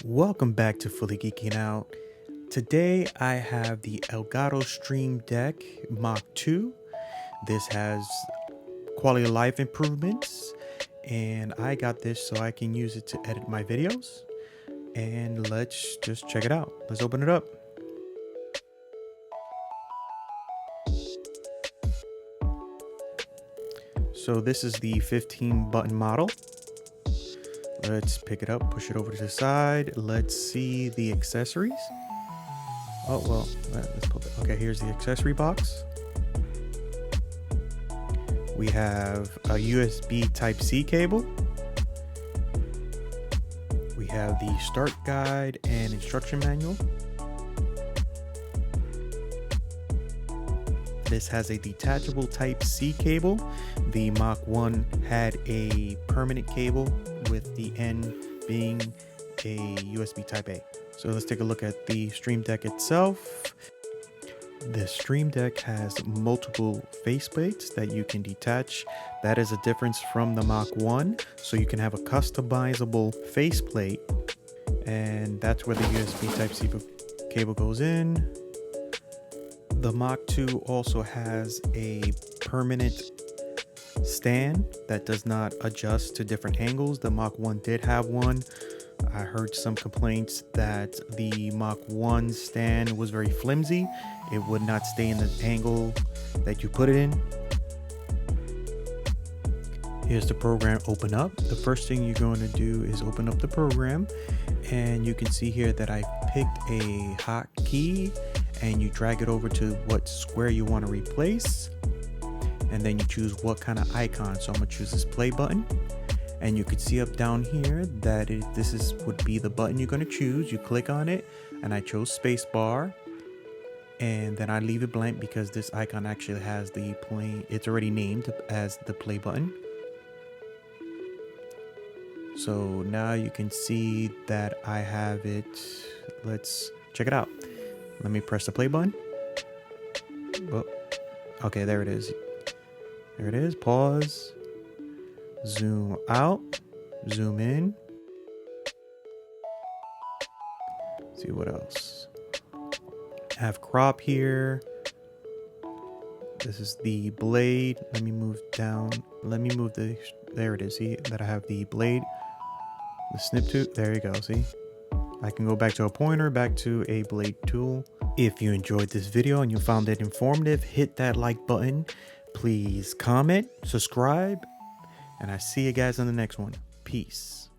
Welcome back to Fully Geeking Out. Today I have the Elgato Stream Deck Mach 2. This has quality of life improvements, and I got this so I can use it to edit my videos. And let's just check it out. Let's open it up. So this is the 15 button model. Let's pick it up, push it over to the side. Let's see the accessories. Oh, well, let's put that. Okay, here's the accessory box. We have a USB Type-C cable. We have the start guide and instruction manual. This has a detachable Type-C cable. The Mach 1 had a permanent cable with the end being a USB Type-A. So let's take a look at the Stream Deck itself. The Stream Deck has multiple faceplates that you can detach. That is a difference from the Mach 1. So you can have a customizable faceplate, and that's where the USB Type-C cable goes in. The Mach 2 also has a permanent stand that does not adjust to different angles. The Mach 1 did have one. I heard some complaints that the Mach 1 stand was very flimsy. It would not stay in the angle that you put it in. Here's the program open up. The first thing you're going to do is open up the program, and you can see here that I picked a hotkey, and you drag it over to what square you want to replace, and then you choose what kind of icon. So I'm going to choose this play button, and you can see up down here that this would be the button you're going to choose. You click on it, and I chose spacebar, and then I leave it blank because this icon actually has the play. It's already named as the play button. So now you can see that I have it. Let's check it out. Let me press the play button. Oh, okay, there it is. There it is. Pause. Zoom out. Zoom in. Let's see what else. Have crop here. This is the blade. Let me move down. Let me move the. There it is. See that I have the blade. The snip tool. There you go. See. I can go back to a pointer, back to a blade tool. If you enjoyed this video and you found it informative, hit that like button. Please comment, subscribe, and I see you guys on the next one. Peace.